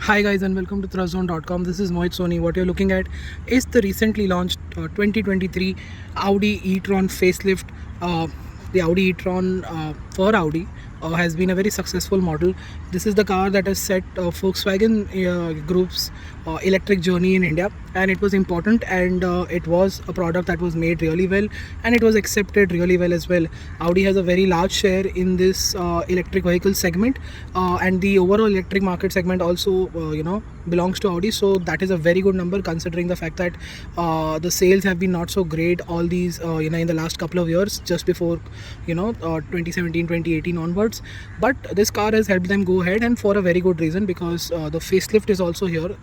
Hi guys and welcome to thrustzone.com. This is Mohit Soni. What you're looking at is the recently launched 2023 Audi E-Tron facelift. The Audi E-Tron for Audi has been a very successful model. This is the car that has set Volkswagen Group's electric journey in India, and it was important, and it was a product that was made really well, and it was accepted really well as well. Audi has a very large share in this electric vehicle segment, and the overall electric market segment also belongs to Audi. So that is a very good number considering the fact that the sales have been not so great all these in the last couple of years, just before 2017 2018 onwards. But this car has helped them go ahead, and for a very good reason, because the facelift is also here.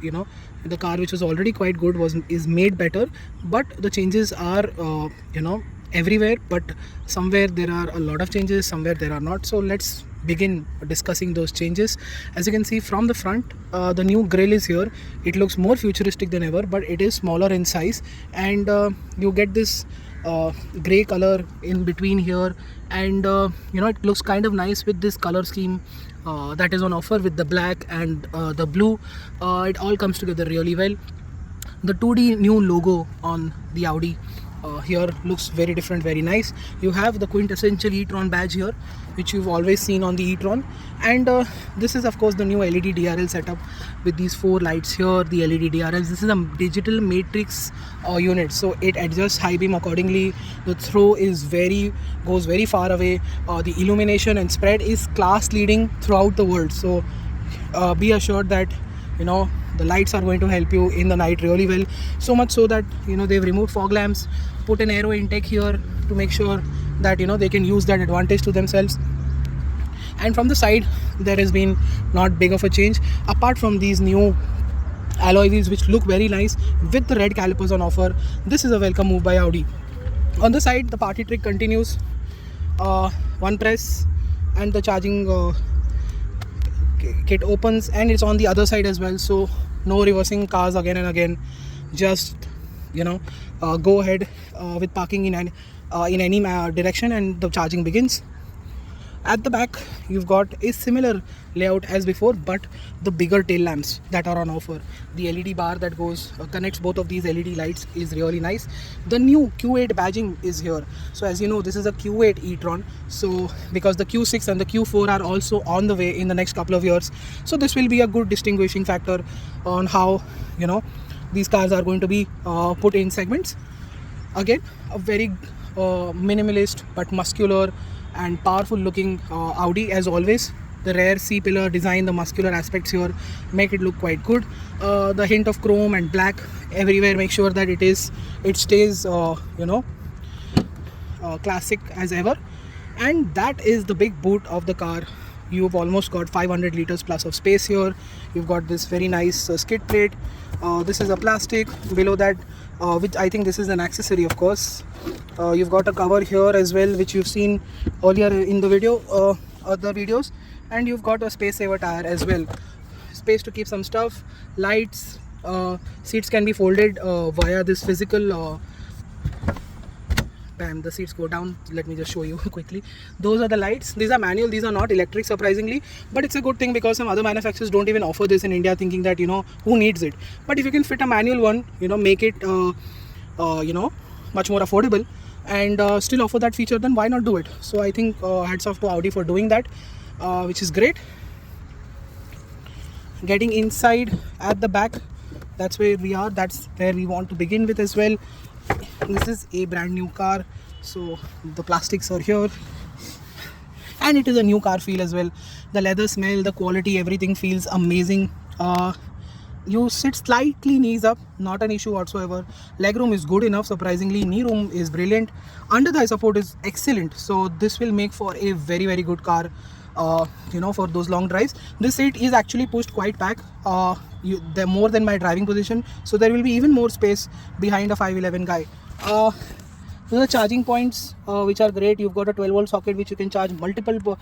The car, which was already quite good, is made better, but the changes are everywhere, but somewhere there are a lot of changes, somewhere there are not. So let's begin discussing those changes. As you can see from the front, the new grille is here. It looks more futuristic than ever, but it is smaller in size, and you get this gray color in between here, and it looks kind of nice with this color scheme that is on offer with the black and the blue. It all comes together really well. The 2D new logo on the Audi here looks very different, very nice. You have the quintessential E-Tron badge here, which you've always seen on the E-Tron, and this is of course the new LED DRL setup with these 4 lights here. The LED DRLs, this is a digital matrix unit, so it adjusts high beam accordingly. The throw goes very far away. The illumination and spread is class leading throughout the world, so be assured that the lights are going to help you in the night really well. So much so that they've removed fog lamps, put an aero intake here to make sure that they can use that advantage to themselves. And from the side, there has been not big of a change apart from these new alloy wheels, which look very nice with the red calipers on offer. This is a welcome move by Audi. On the side, the party trick continues. One press and the charging kit opens, and it's on the other side as well, so no reversing cars again and again. Just go ahead with parking in any direction, and the charging begins. At the back, you've got a similar layout as before, but the bigger tail lamps that are on offer. The LED bar that connects both of these LED lights is really nice. The new Q8 badging is here. So as you know, this is a Q8 e-tron, so because the Q6 and the Q4 are also on the way in the next couple of years, so this will be a good distinguishing factor on how these cars are going to be put in segments. Again, a very minimalist but muscular and powerful looking Audi as always. The rear C-pillar design, the muscular aspects here make it look quite good. The hint of chrome and black everywhere make sure that it stays classic as ever. And that is the big boot of the car. You've almost got 500 liters plus of space here. You've got this very nice skid plate. This is a plastic. Below that, which I think this is an accessory, of course. You've got a cover here as well, which you've seen earlier in the other videos, and you've got a space saver tire as well. Space to keep some stuff. Lights, seats can be folded via this physical. Bam, the seats go down. Let me just show you quickly. Those are the lights. These are manual, these are not electric, surprisingly, but it's a good thing because some other manufacturers don't even offer this in India, thinking that who needs it. But if you can fit a manual one, make it much more affordable and still offer that feature, then why not do it? So I think hats off to Audi for doing that, which is great. Getting inside at the back, that's where we are. That's where we want to begin with as well. This is a brand new car, so the plastics are here, and it is a new car feel as well. The leather smell, the quality, everything feels amazing. You sit slightly knees up, not an issue whatsoever. Legroom is good enough, surprisingly. Knee room is brilliant. Under thigh support is excellent, so this will make for a very, very good car for those long drives. This seat is actually pushed quite back. They're more than my driving position, so there will be even more space behind a 511 guy. Those are charging points which are great. You've got a 12-volt socket which you can charge multiple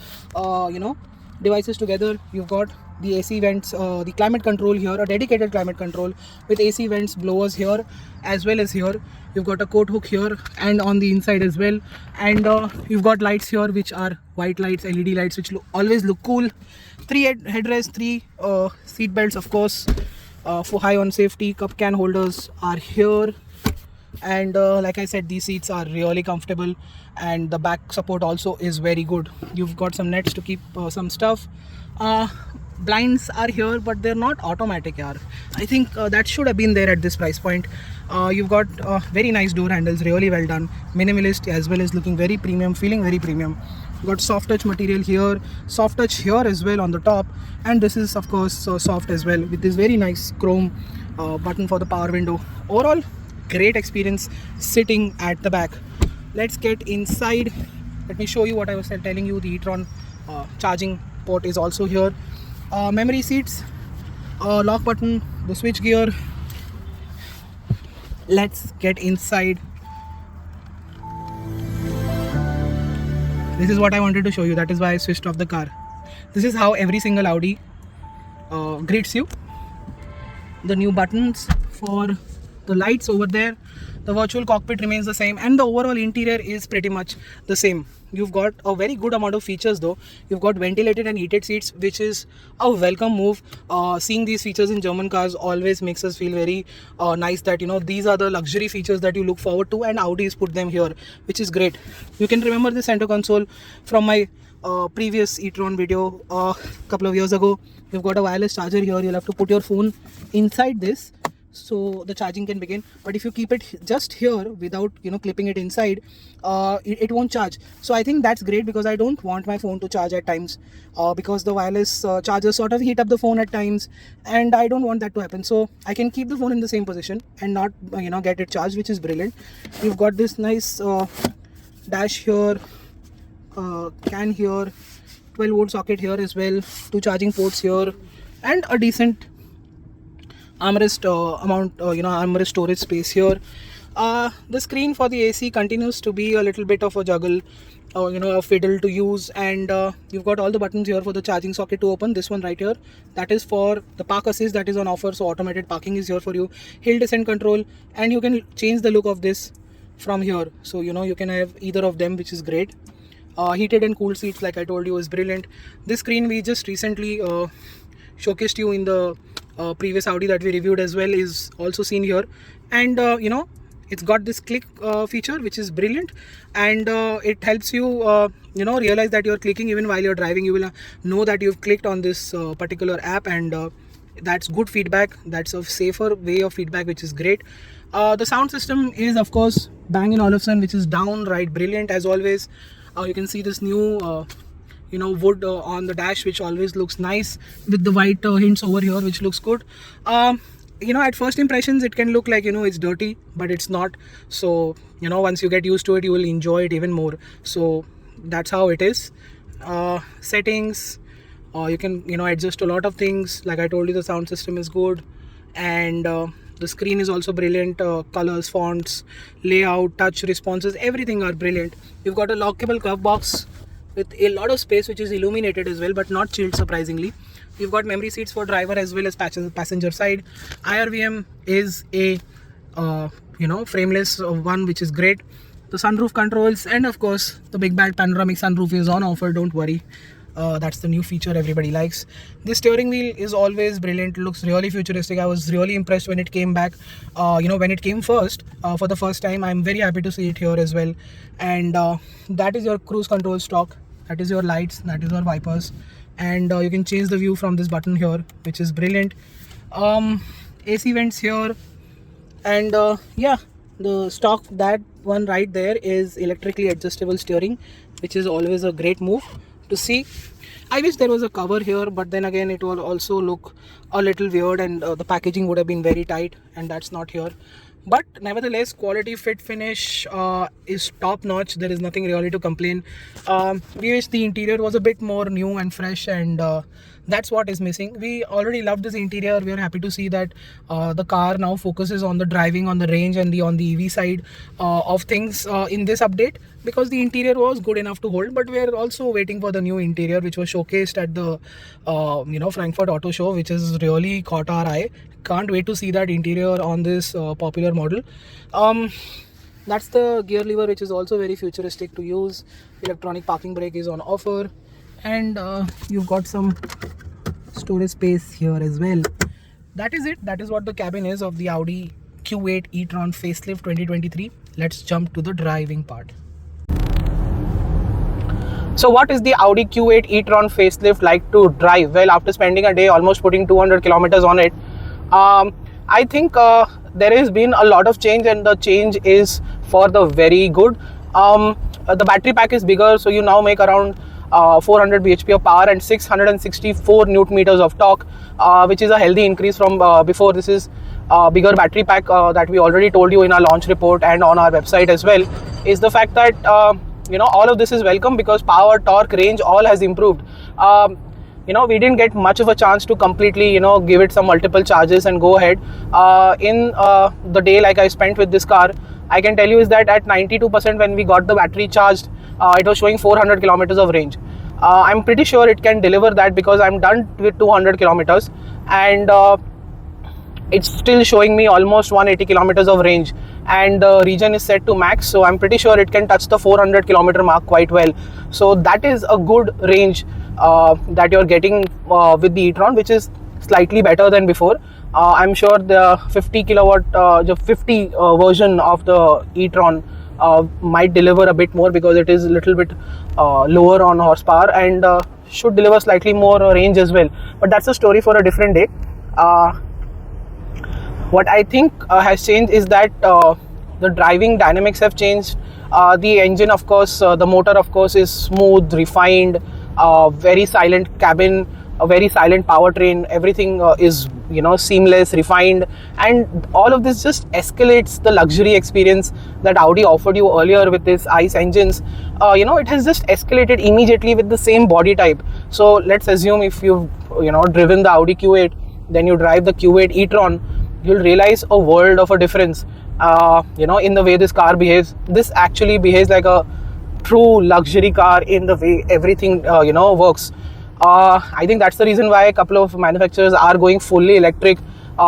devices together. You've got the AC vents, the climate control here, a dedicated climate control with AC vents, blowers here as well as here. You've got a coat hook here and on the inside as well, and you've got lights here which are white lights, LED lights, which always look cool. Three headrests, three seat belts, of course, for high on safety. Cup can holders are here, and like I said, these seats are really comfortable, and the back support also is very good. You've got some nets to keep some stuff. Blinds are here, but they're not automatic, yaar. I think that should have been there at this price point. You've got very nice door handles, really well done, minimalist as well as looking very premium, feeling very premium. Got soft touch material here, soft touch here as well on the top, and this is of course soft as well, with this very nice chrome button for the power window. Overall, great experience sitting at the back. Let's get inside. Let me show you what I was telling you. The E-Tron charging port is also here. Memory seats, lock button, the switch gear. Let's get inside. This is what I wanted to show you. That is why I switched off the car. This is how every single Audi greets you. The new buttons for the lights over there. The virtual cockpit remains the same, and the overall interior is pretty much the same. You've got a very good amount of features though. You've got ventilated and heated seats, which is a welcome move. Seeing these features in German cars always makes us feel very nice that, you know, these are the luxury features that you look forward to, and Audi has put them here, which is great. You can remember the center console from my previous E-Tron video a couple of years ago. You've got a wireless charger here. You'll have to put your phone inside this so the charging can begin, but if you keep it just here without, you know, clipping it inside, it won't charge. So I think that's great, because I don't want my phone to charge at times, because the wireless charger sort of heat up the phone at times, and I don't want that to happen. So I can keep the phone in the same position and not, you know, get it charged, which is brilliant. You've got this nice dash here, can here, 12-volt socket here as well, two charging ports here, and a decent armrest armrest storage space here. The screen for the AC continues to be a little bit of a juggle, a fiddle to use, and you've got all the buttons here for the charging socket to open. This one right here, that is for the park assist that is on offer, so automated parking is here for you. Hill descent control, and you can change the look of this from here, so you can have either of them, which is great. Heated and cooled seats, like I told you, is brilliant. This screen we just recently showcased you in the previous Audi that we reviewed as well, is also seen here, and it's got this click feature, which is brilliant, and it helps you realize that you're clicking even while you're driving. You will know that you've clicked on this particular app, and that's good feedback. That's a safer way of feedback, which is great. The sound system is of course Bang & Olufsen, which is downright brilliant as always. You can see this new wood on the dash, which always looks nice, with the white hints over here, which looks good. At first impressions it can look like it's dirty, but it's not. So once you get used to it, you will enjoy it even more. So that's how it is. Settings, you can adjust a lot of things. Like I told you, the sound system is good, and the screen is also brilliant. Colors, fonts, layout, touch responses, everything are brilliant. You've got a lockable curve box with a lot of space, which is illuminated as well, but not chilled, surprisingly. You've got memory seats for driver as well as passenger side. IRVM is a frameless one, which is great. The sunroof controls, and of course the big bad panoramic sunroof is on offer, don't worry. That's the new feature everybody likes. The steering wheel is always brilliant. It looks really futuristic. I was really impressed when it came back, when it came first for the first time. I'm very happy to see it here as well. And that is your cruise control stock. That is your lights, that is your wipers, and you can change the view from this button here, which is brilliant. AC vents here, and the stock, that one right there, is electrically adjustable steering, which is always a great move to see. I wish there was a cover here, but then again it will also look a little weird, and the packaging would have been very tight, and that's not here. But nevertheless, quality, fit, finish is top notch. There is nothing really to complain. We wish the interior was a bit more new and fresh, and that's what is missing. We already love this interior. We are happy to see that the car now focuses on the driving, on the range, and on the EV side of things in this update, because the interior was good enough to hold. But we are also waiting for the new interior, which was showcased at the Frankfurt Auto Show, which has really caught our eye. Can't wait to see that interior on this popular model. That's the gear lever, which is also very futuristic to use. Electronic parking brake is on offer, and you've got some storage space here as well. That is it. That is what the cabin is of the Audi Q8 e-tron facelift 2023. Let's jump to the driving part. So what is the Audi Q8 e-tron facelift like to drive? Well, after spending a day almost putting 200 kilometers on it, I think there has been a lot of change, and the change is for the very good. The battery pack is bigger, so you now make around 400 bhp of power and 664 newton meters of torque, which is a healthy increase from before. This is bigger battery pack that we already told you in our launch report and on our website as well. Is the fact that all of this is welcome because power, torque, range all has improved. We didn't get much of a chance to completely give it some multiple charges and go ahead. In the day like I spent with this car, I can tell you is that at 92% when we got the battery charged, it was showing 400 kilometers of range. I'm pretty sure it can deliver that because I'm done with 200 kilometers and it's still showing me almost 180 kilometers of range, and the region is set to max, so I'm pretty sure it can touch the 400 kilometer mark quite well. So that is a good range that you're getting with the e-tron, which is slightly better than before. I'm sure the 50 kilowatt the 50 version of the e-tron might deliver a bit more because it is a little bit lower on horsepower and should deliver slightly more range as well, but that's a story for a different day. What I think has changed is that the driving dynamics have changed. The engine, of course, the motor, of course, is smooth, refined, very silent cabin, a very silent powertrain. Everything is seamless, refined, and all of this just escalates the luxury experience that Audi offered you earlier with its ICE engines. It has just escalated immediately with the same body type. So let's assume if you've driven the Audi Q8, then you drive the Q8 e-tron, you'll realize a world of a difference in the way this car behaves. This actually behaves like a true luxury car in the way everything works. I think that's the reason why a couple of manufacturers are going fully electric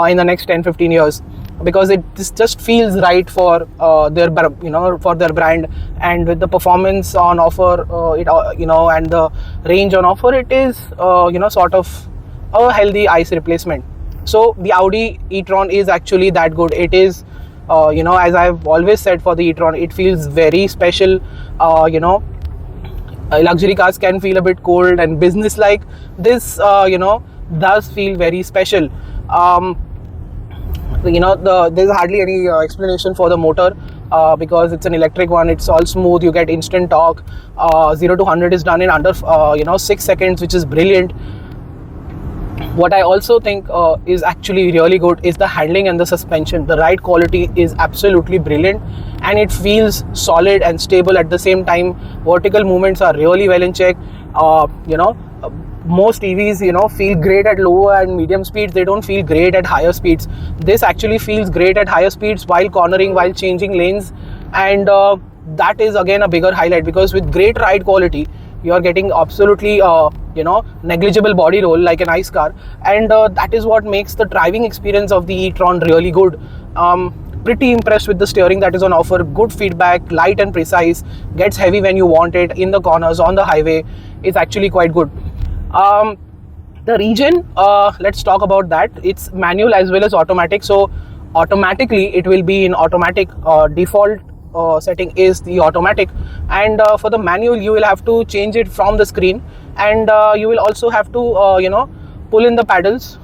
in the next 10-15 years, because this just feels right for their brand, and with the performance on offer and the range on offer, it is sort of a healthy ICE replacement. So the Audi e-tron is actually that good. It is as I've always said for the e-tron, it feels very special. Luxury cars can feel a bit cold and business like. This does feel very special. There's hardly any explanation for the motor because it's an electric one. It's all smooth, you get instant torque. 0 to 100 is done in under 6 seconds, which is brilliant. What I also think is actually really good is the handling and the suspension. The ride quality is absolutely brilliant, and it feels solid and stable at the same time. Vertical movements are really well in check. Most EVs feel great at lower and medium speeds. They don't feel great at higher speeds. This actually feels great at higher speeds while cornering, while changing lanes, and that is again a bigger highlight, because with great ride quality you are getting absolutely negligible body roll like an ICE car, and that is what makes the driving experience of the e-tron really good. Pretty impressed with the steering that is on offer. Good feedback, light and precise, gets heavy when you want it in the corners, on the highway. It's actually quite good. The region, let's talk about that. It's manual as well as automatic, so automatically it will be in automatic. Default setting is the automatic, and for the manual you will have to change it from the screen, and you will also have to pull in the paddles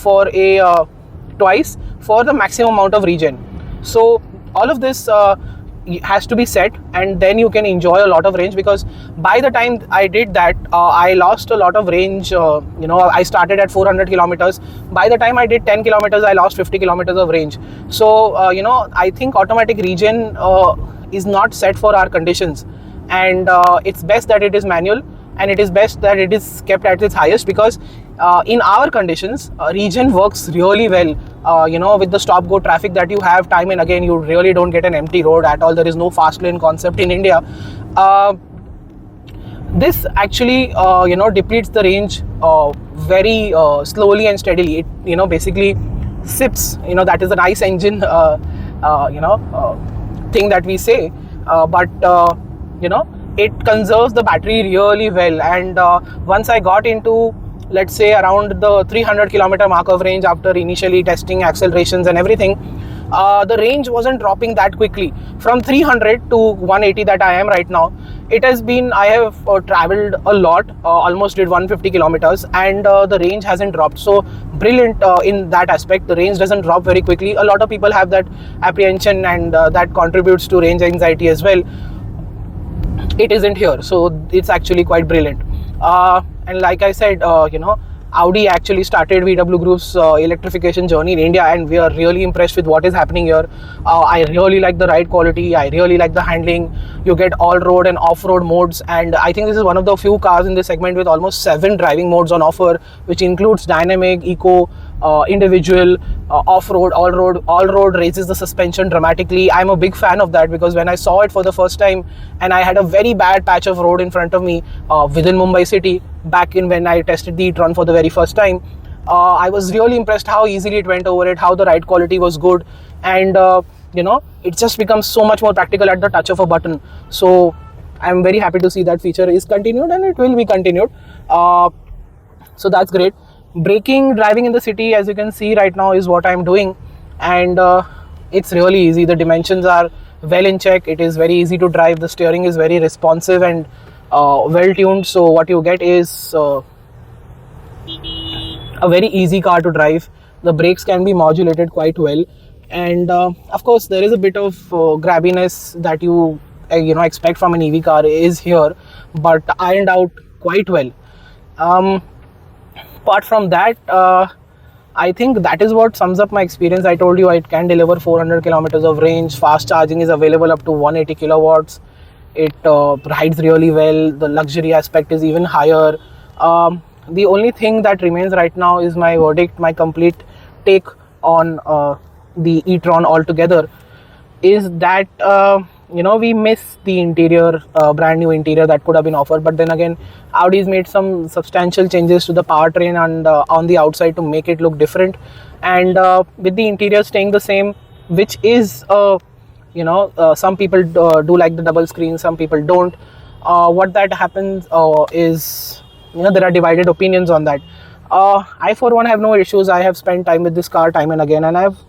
for a twice for the maximum amount of regen. So all of this has to be set, and then you can enjoy a lot of range, because by the time I did that I lost a lot of range. I started at 400 kilometers. By the time I did 10 kilometers I lost 50 kilometers of range. So I think automatic regen is not set for our conditions, and it's best that it is manual, and it is best that it is kept at its highest, because in our conditions regen works really well. With the stop go traffic that you have time and again, you really don't get an empty road at all. There is no fast lane concept in India. This actually depletes the range very slowly and steadily. It basically sips. That is a nice engine thing that we say, but it conserves the battery really well. And once I got into, let's say, around the 300 kilometer mark of range after initially testing accelerations and everything, the range wasn't dropping that quickly. From 300 to 180 that I am right now, it has been, I have traveled a lot, almost did 150 kilometers, and the range hasn't dropped. So brilliant in that aspect. The range doesn't drop very quickly. A lot of people have that apprehension, and that contributes to range anxiety as well. It isn't here, so it's actually quite brilliant. And like I said, Audi actually started VW Group's electrification journey in India, and we are really impressed with what is happening here. I really like the ride quality, I really like the handling. You get all road and off-road modes, and I think this is one of the few cars in this segment with almost 7 driving modes on offer, which includes dynamic, eco, individual, off-road, all-road raises the suspension dramatically. I'm a big fan of that, because when I saw it for the first time and I had a very bad patch of road in front of me within Mumbai city back in when I tested the E-Tron for the very first time, I was really impressed how easily it went over it, how the ride quality was good, and it just becomes so much more practical at the touch of a button. So I'm very happy to see that feature is continued, and it will be continued. So that's great. Braking, driving in the city, as you can see right now, is what I'm doing, and it's really easy. The dimensions are well in check. It is very easy to drive. The steering is very responsive and well tuned, so what you get is a very easy car to drive. The brakes can be modulated quite well, and of course there is a bit of grabbiness that you expect from an EV car is here, but ironed out quite well. Apart from that, I think that is what sums up my experience. I told you it can deliver 400 kilometers of range. Fast charging is available up to 180 kilowatts. It rides really well. The luxury aspect is even higher. The only thing that remains right now is my verdict, my complete take on the E-Tron altogether, is that we miss the interior, brand new interior that could have been offered. But then again, Audi's made some substantial changes to the powertrain and on the outside to make it look different, and with the interior staying the same, which is some people do like the double screen, some people don't. What that happens is, there are divided opinions on that. I for one have no issues. I have spent time with this car time and again, and I've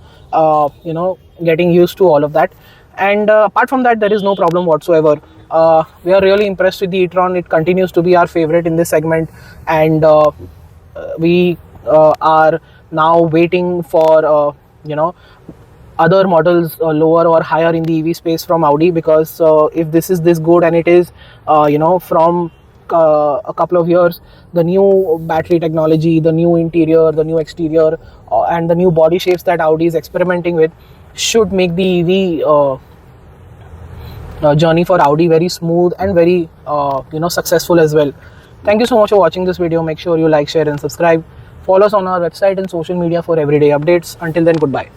getting used to all of that. And apart from that, there is no problem whatsoever. We are really impressed with the E-Tron. It continues to be our favorite in this segment, and we are now waiting for other models lower or higher in the EV space from Audi, because if this is this good, and it is from a couple of years, the new battery technology, the new interior, the new exterior, and the new body shapes that Audi is experimenting with should make the EV journey for Audi very smooth and very successful as well. Thank you so much for watching this video. Make sure you like, share and subscribe. Follow us on our website and social media for everyday updates. Until then, goodbye.